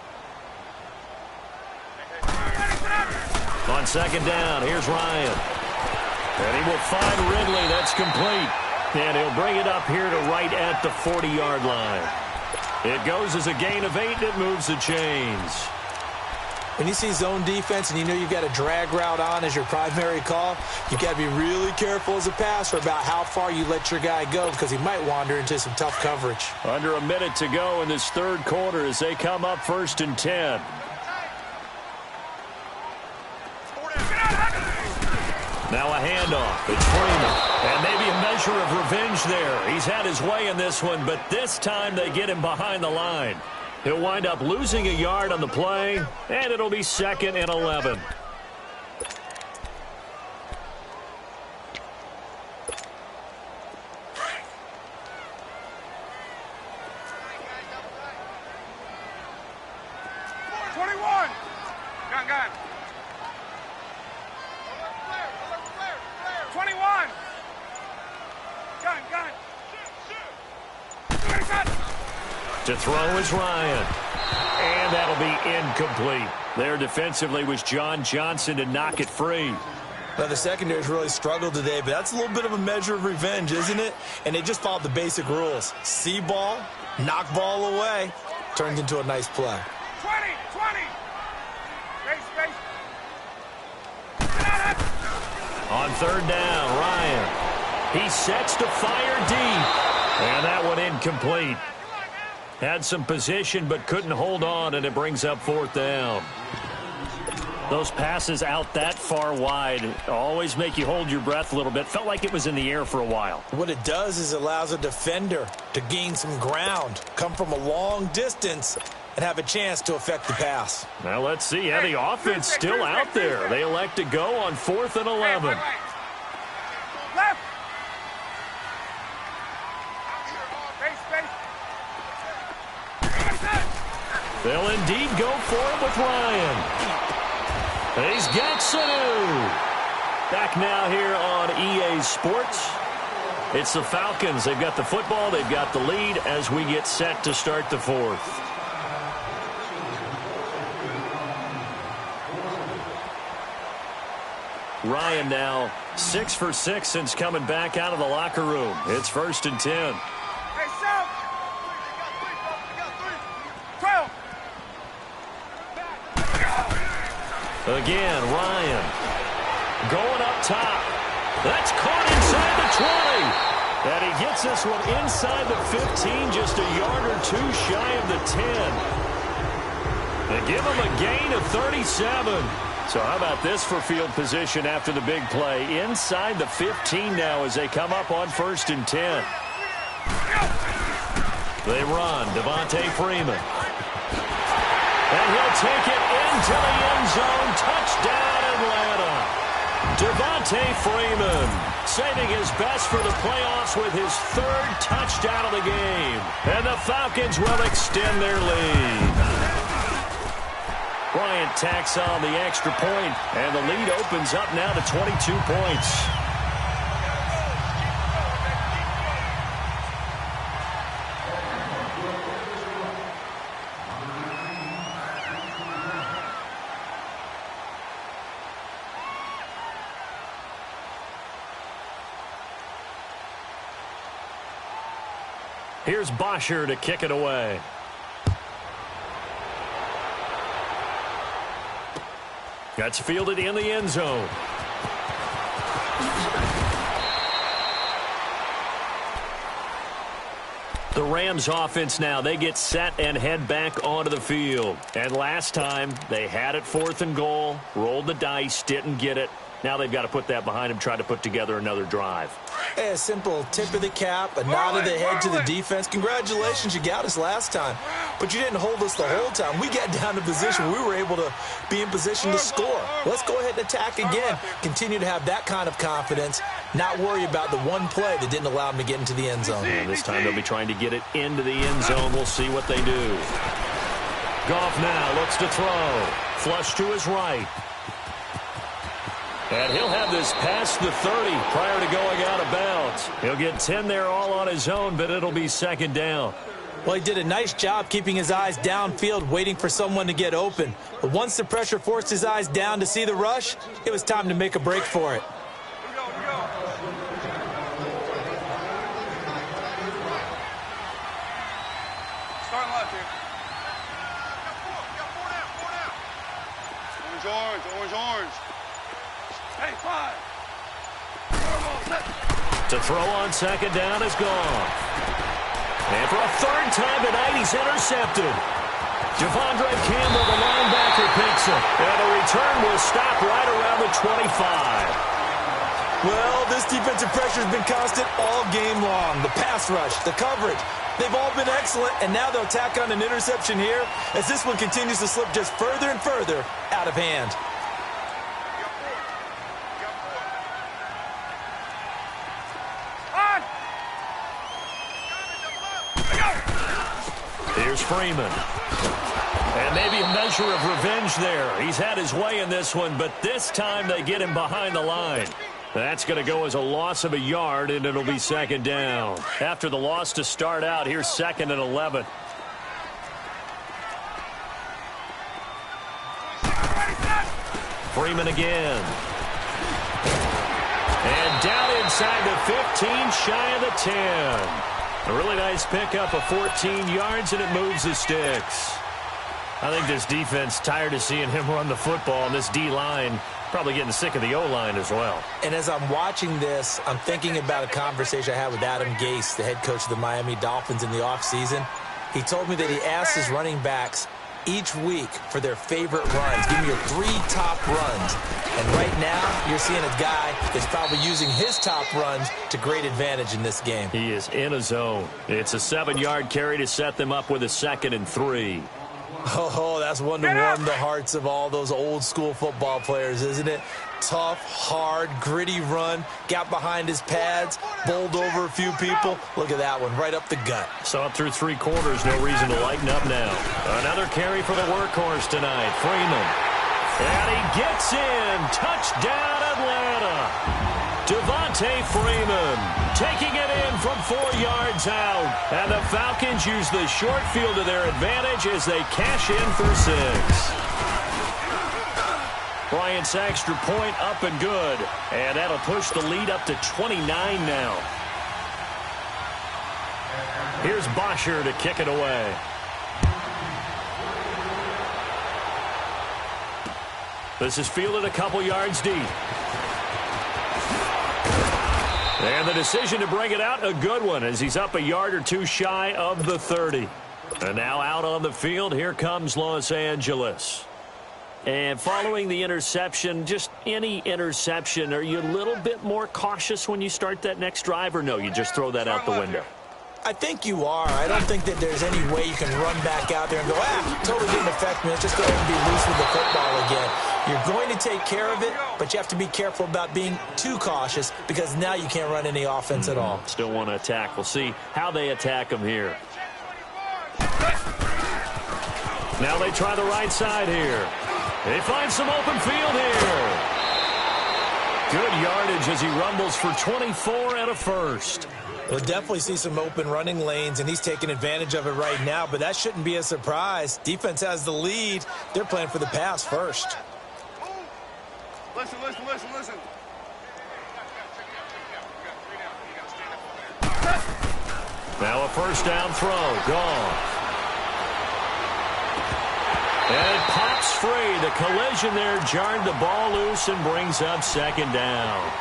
On 2nd down, here's Ryan. And he will find Ridley. That's complete. And he'll bring it up here to right at the 40-yard line. It goes as a gain of 8, and it moves the chains. When you see zone defense and you know you've got a drag route on as your primary call, you've got to be really careful as a passer about how far you let your guy go, because he might wander into some tough coverage. Under a minute to go in this third quarter as they come up 1st and 10. Now a handoff. It's Freeman. And maybe a measure of revenge there. He's had his way in this one, but this time they get him behind the line. He'll wind up losing a yard on the play, and it'll be 2nd and 11. Gun. 21. Gun. To throw is Ryan. And that'll be incomplete. There defensively was John Johnson to knock it free. Now, the secondary's really struggled today, but that's a little bit of a measure of revenge, isn't it? And they just followed the basic rules. See ball, knock ball away, turns into a nice play. 20. Space. On third down, Ryan. He sets to fire deep. And that one incomplete. Had some position but couldn't hold on, and it brings up fourth down. Those passes out that far wide always make you hold your breath a little bit. Felt like it was in the air for a while. What it does is it allows a defender to gain some ground, come from a long distance, and have a chance to affect the pass. Now let's see how the offense still out there. They elect to go on 4th and 11. Left. Space. They'll indeed go for it with Ryan. He's got Sanu. Back now here on EA Sports. It's the Falcons. They've got the football. They've got the lead as we get set to start the fourth. Ryan now 6 for 6 since coming back out of the locker room. It's 1st and 10. Hey, Sam. 12. Again, Ryan going up top. That's caught inside the 20. And he gets this one inside the 15, just a yard or two shy of the 10. They give him a gain of 37. So how about this for field position after the big play? Inside the 15 now as they come up on 1st and 10. They run. Devontae Freeman. And he'll take it into the end zone. Touchdown, Atlanta. Devontae Freeman saving his best for the playoffs with his 3rd touchdown of the game. And the Falcons will extend their lead. Bryant tacks on the extra point, and the lead opens up now to 22 points. Here's Bosher to kick it away. That's fielded in the end zone. The Rams offense now, they get set and head back onto the field. And last time, they had it 4th and goal, rolled the dice, didn't get it. Now they've got to put that behind them, try to put together another drive. Hey, a simple tip of the cap, a nod of the head to the defense. Congratulations, you got us last time. But you didn't hold us the whole time. We got down to position. We were able to be in position to score. Let's go ahead and attack again. Continue to have that kind of confidence. Not worry about the one play that didn't allow them to get into the end zone. And this time they'll be trying to get it into the end zone. We'll see what they do. Goff now looks to throw. Flush to his right. And he'll have this past the 30 prior to going out of bounds. He'll get 10 there all on his own, but it'll be 2nd down. Well, he did a nice job keeping his eyes downfield, waiting for someone to get open. But once the pressure forced his eyes down to see the rush, it was time to make a break for it. Here we go. Starting left here. Orange. Hey, 5. To throw on 2nd down is gone. And for a 3rd time tonight, he's intercepted. Javondre Campbell, the linebacker, picks it. And the return will stop right around the 25. Well, this defensive pressure has been constant all game long. The pass rush, the coverage, they've all been excellent, and now they'll tack on an interception here as this one continues to slip just further and further out of hand. Here's Freeman. And maybe a measure of revenge there. He's had his way in this one, but this time they get him behind the line. That's going to go as a loss of a yard, and it'll be 2nd down. After the loss to start out, here's 2nd and 11. Freeman again. And down inside the 15, shy of the 10. A really nice pickup of 14 yards, and it moves the sticks. I think this defense tired of seeing him run the football, and this D-line probably getting sick of the O-line as well. And as I'm watching this, I'm thinking about a conversation I had with Adam Gase, the head coach of the Miami Dolphins, in the offseason. He told me that he asked his running backs each week for their favorite runs. Give me your 3 top runs. And right now, you're seeing a guy that's probably using his top runs to great advantage in this game. He is in a zone. It's a 7-yard carry to set them up with a 2nd and 3. Oh, that's one to warm the hearts of all those old-school football players, isn't it? Tough, hard, gritty run, got behind his pads, bowled over a few people. Look at that one, right up the gut. Saw it through 3 quarters, no reason to lighten up now. Another carry for the workhorse tonight, Freeman. And he gets in. Touchdown, Atlanta. Devontae Freeman taking it in from 4 yards out. And the Falcons use the short field to their advantage as they cash in for 6. Bryant's extra point up and good. And that'll push the lead up to 29 now. Here's Bosher to kick it away. This is fielded a couple yards deep. And the decision to bring it out, a good one, as he's up a yard or 2 shy of the 30. And now out on the field, here comes Los Angeles. And following the interception, just any interception, are you a little bit more cautious when you start that next drive, or no, you just throw that out the window? I think you are. I don't think that there's any way you can run back out there and go, totally didn't affect me. Let's just go ahead and be loose with the football again. You're going to take care of it, but you have to be careful about being too cautious because now you can't run any offense at all. Still want to attack. We'll see how they attack them here. Now they try the right side here. They find some open field here. Good yardage as he rumbles for 24 and a first. We'll definitely see some open running lanes, and he's taking advantage of it right now, but that shouldn't be a surprise. Defense has the lead. They're playing for the pass first. Listen. Now a first down throw. Gone. And it pops free. The collision there jarred the ball loose and brings up 2nd down.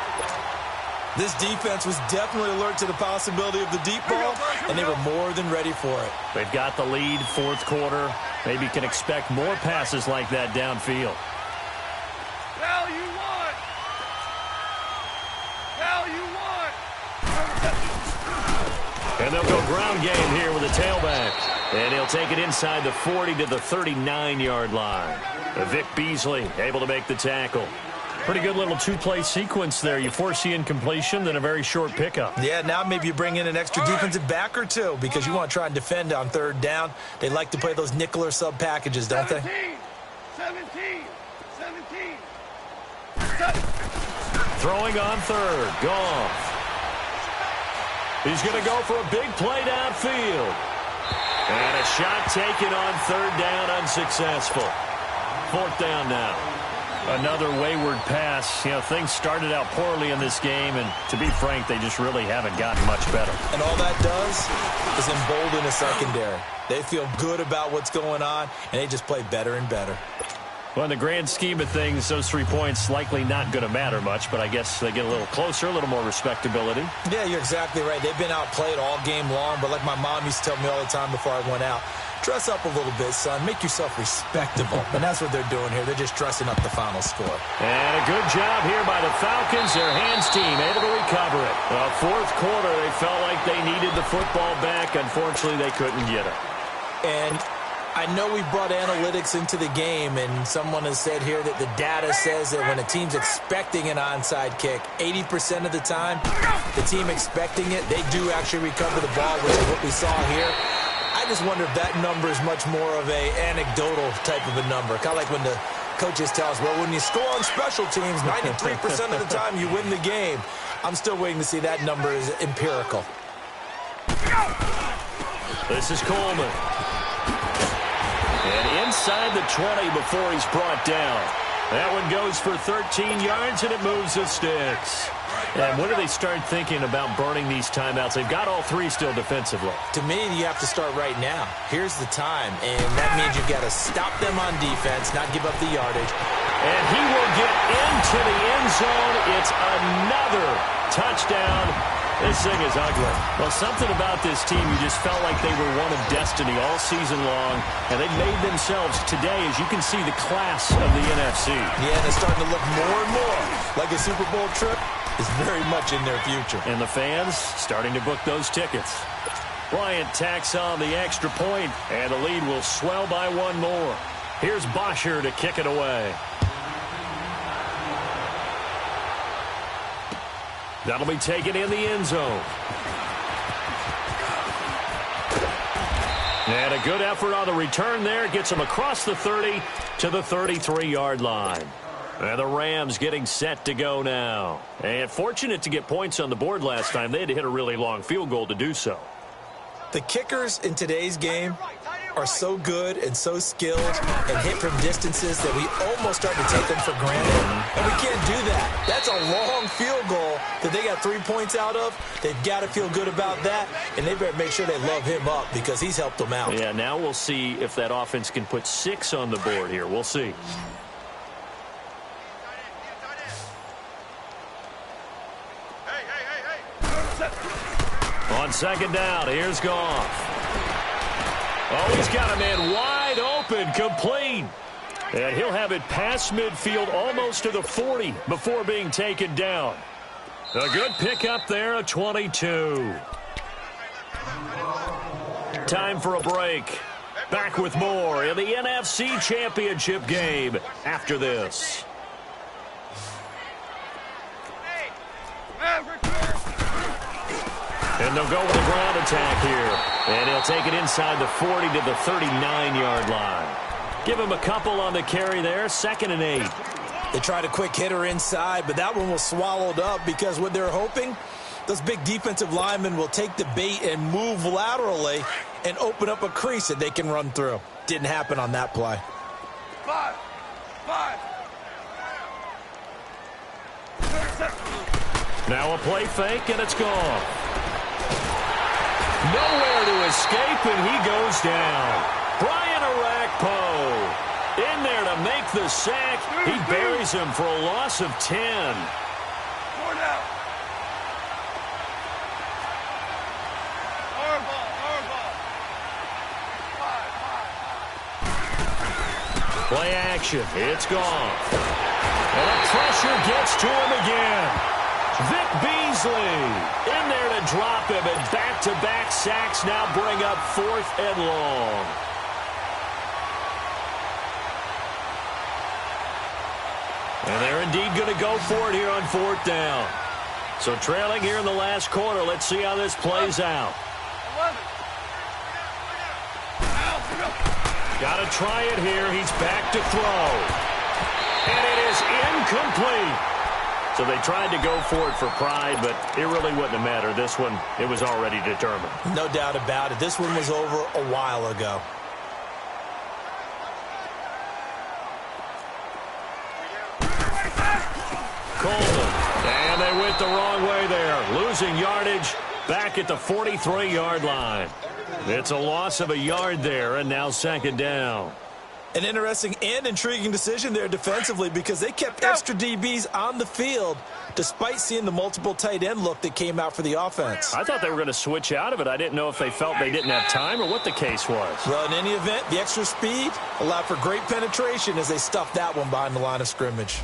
This defense was definitely alert to the possibility of the deep ball, and they were more than ready for it. They've got the lead, 4th quarter. Maybe can expect more passes like that downfield. Hell you want. And they'll go ground game here with a tailback. And he'll take it inside the 40 to the 39-yard line. Vic Beasley able to make the tackle. Pretty good little 2-play sequence there. You force the incompletion, then a very short pickup. Yeah, now maybe you bring in an extra defensive back or 2 because you want to try and defend on 3rd down. They like to play those nickel or sub packages, don't they? 17. Throwing on 3rd. Goff. He's going to go for a big play downfield. And a shot taken on 3rd down, unsuccessful. 4th down now. Another wayward pass. You know, things started out poorly in this game, and to be frank, they just really haven't gotten much better. And all that does is embolden a secondary. They feel good about what's going on, and they just play better and better. Well, in the grand scheme of things, those 3 points likely not going to matter much, but I guess they get a little closer, a little more respectability. Yeah, you're exactly right. They've been outplayed all game long, but like my mom used to tell me all the time before I went out, dress up a little bit, son. Make yourself respectable. And that's what they're doing here. They're just dressing up the final score. And a good job here by the Falcons. Their hands team able to recover it. Well, 4th quarter, they felt like they needed the football back. Unfortunately, they couldn't get it. And I know we brought analytics into the game, and someone has said here that the data says that when a team's expecting an onside kick, 80% of the time, the team expecting it, they do actually recover the ball, which is what we saw here. I just wonder if that number is much more of a anecdotal type of a number. Kind of like when the coaches tell us, well, when you score on special teams, 93% of the time you win the game. I'm still waiting to see that number is empirical. This is Coleman. And inside the 20 before he's brought down. That one goes for 13 yards, and it moves the sticks. And when do they start thinking about burning these timeouts? They've got all three still defensively. To me, you have to start right now. Here's the time, and that means you've got to stop them on defense, not give up the yardage. And he will get into the end zone. It's another touchdown. This thing is ugly. Well, something about this team, you just felt like they were one of destiny all season long, and they've made themselves today, as you can see, the class of the NFC. Yeah, and it's starting to look more and more like a Super Bowl trip is very much in their future. And the fans starting to book those tickets. Bryant tacks on the extra point, and the lead will swell by one more. Here's Bosher to kick it away. That'll be taken in the end zone. And a good effort on the return there. Gets him across the 30 to the 33-yard line. And the Rams getting set to go now. And fortunate to get points on the board last time. They had to hit a really long field goal to do so. The kickers in today's game are so good and so skilled and hit from distances that we almost start to take them for granted. And we can't do that. That's a long field goal that they got 3 points out of. They've got to feel good about that, and they better make sure they love him up because he's helped them out. Yeah, now we'll see if that offense can put 6 on the board here. We'll see. On second down, here's Goff. Oh, he's got a man wide open, complete. And he'll have it past midfield almost to the 40 before being taken down. A good pickup there, a 22. Time for a break. Back with more in the NFC Championship game after this. And they'll go with a ground attack here. And he'll take it inside the 40 to the 39-yard line. Give him a couple on the carry there. 2nd and 8. They tried a quick hitter inside, but that one was swallowed up because what they're hoping, those big defensive linemen will take the bait and move laterally and open up a crease that they can run through. Didn't happen on that play. 5. Now a play fake, and it's gone. Nowhere to escape, and he goes down. Brian Arakpo in there to make the sack. He buries him for a loss of 10. 4 down. Play action. It's gone. And the pressure gets to him again. Vic Beasley in there to drop him, and back-to-back sacks now bring up 4th and long. And they're indeed going to go for it here on 4th down. So trailing here in the last quarter. Let's see how this plays out. 11. Got to try it here. He's back to throw. And it is incomplete. So they tried to go for it for pride, but it really wouldn't have mattered. This one, it was already determined. No doubt about it. This one was over a while ago. Coleman. And they went the wrong way there. Losing yardage back at the 43-yard line. It's a loss of a yard there, and now 2nd down. An interesting and intriguing decision there defensively because they kept extra DBs on the field despite seeing the multiple tight end look that came out for the offense. I thought they were going to switch out of it. I didn't know if they felt they didn't have time or what the case was. Well, in any event, the extra speed allowed for great penetration as they stuffed that one behind the line of scrimmage.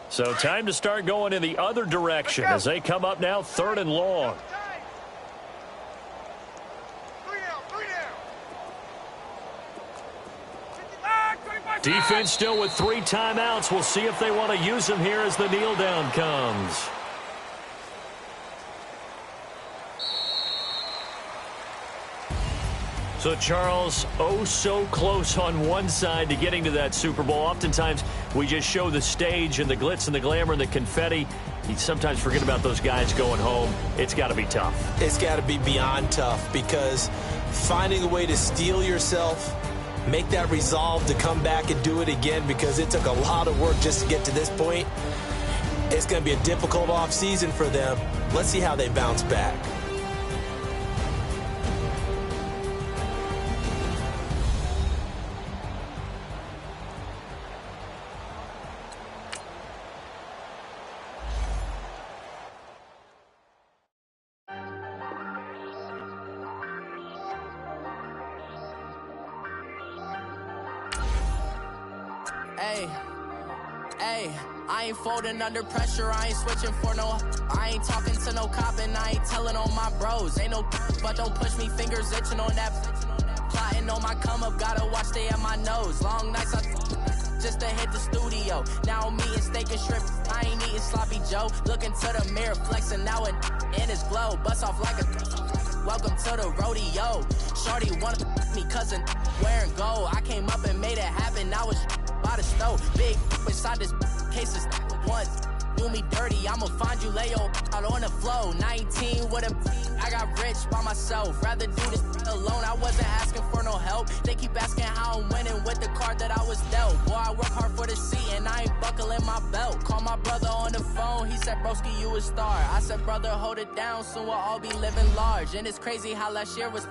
So time to start going in the other direction as they come up now 3rd and long. Defense still with 3 timeouts. We'll see if they want to use them here as the kneel down comes. So, Charles, oh so close on one side to getting to that Super Bowl. Oftentimes, we just show the stage and the glitz and the glamour and the confetti. You sometimes forget about those guys going home. It's got to be tough. It's got to be beyond tough, because finding a way to steel yourself, make that resolve to come back and do it again, because it took a lot of work just to get to this point. It's going to be a difficult offseason for them. Let's see how they bounce back. Hey, I ain't folding under pressure, I ain't switching for no. I ain't talking to no cop and I ain't telling on my bros. Ain't no but don't push me, fingers itching on that. Plotting on my come up, gotta watch stay at my nose. Long nights just to hit the studio. Now I'm eating steak and shrimp, I ain't eating sloppy Joe. Looking to the mirror, flexing now and in his glow. Bust off like a welcome to the rodeo. Shorty wanna me cousin wearing gold. I came up and made it happen, I was by the stove. Big inside this case is once do me dirty, I'ma find you lay your out on the flow. 19 with a I got rich by myself, rather do this alone. I wasn't asking for no help, they keep asking how I'm winning with the card that I was dealt. Boy, I work hard for the seat and I ain't buckling my belt. Call my brother on the phone, he said broski you a star. I said brother hold it down, soon we'll all be living large. And it's crazy how last year was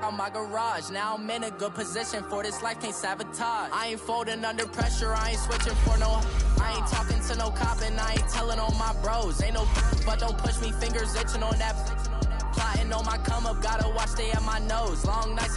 on my garage. Now I'm in a good position for this life, can't sabotage. I ain't folding under pressure, I ain't switching for no. I ain't talking to no cop and I ain't telling on my bros. Ain't no but don't push me, fingers itching on that. Plotting on my come up, gotta watch stay at my nose. Long nights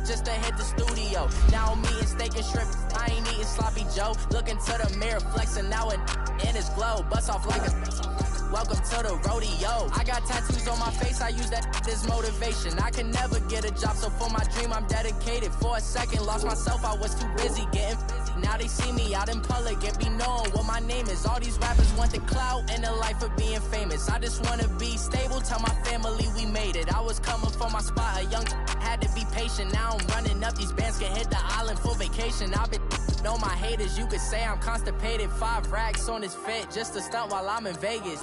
just to hit the studio. Now I'm eating steak and shrimp, I ain't eating sloppy Joe. Looking to the mirror, flexing now and in his glow. Bust off like a welcome to the rodeo. I got tattoos on my face, I use that as motivation. I can never get a job, so for my dream I'm dedicated. For a second, lost myself, I was too busy getting busy. Now they see me out in public and be known what my name is. All these rappers want the clout and the life of being famous. I just wanna be stable, tell my family we made it. I was coming for my spot, a young had to be patient. Now I'm running up, these bands can hit the island for vacation. I've been know my haters, you could say I'm constipated. 5 racks on his fit, just to stunt while I'm in Vegas.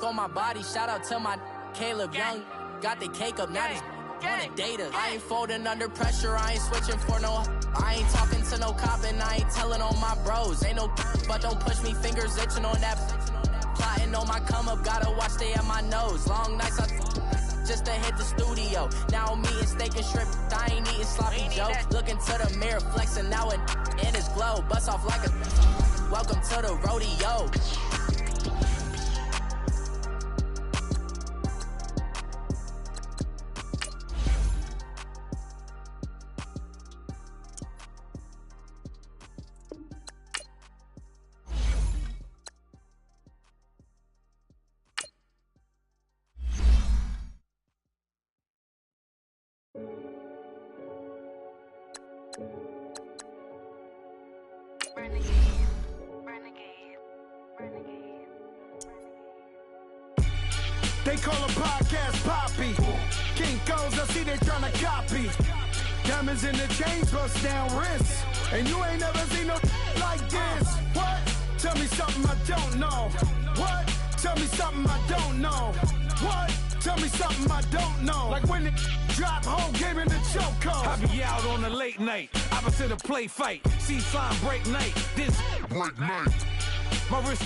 On my body, shout out to my Caleb Young. Got the cake up, now he's wanna date us. I ain't folding under pressure, I ain't switching for no. I ain't talking to no cop and I ain't telling on my bros. Ain't no but don't push me, fingers itching on that. Plotting on my come up, gotta watch stay at my nose. Long nights just to hit the studio. Now I'm eating steak and shrimp, I ain't eating sloppy Joe. Looking to the mirror, flexing now and in his glow. Bust off like a welcome to the rodeo. They call a podcast Poppy. King Coles, I see they tryna copy. Diamonds in the chains, bust down wrists. And you ain't never seen no like this. What? Tell me something I don't know. What? Tell me something I don't know. What? Tell me something I don't know. Like when it drop, whole game in the chokehold. I be out on a late night, opposite a play fight. See slime break night, this break night. My wrist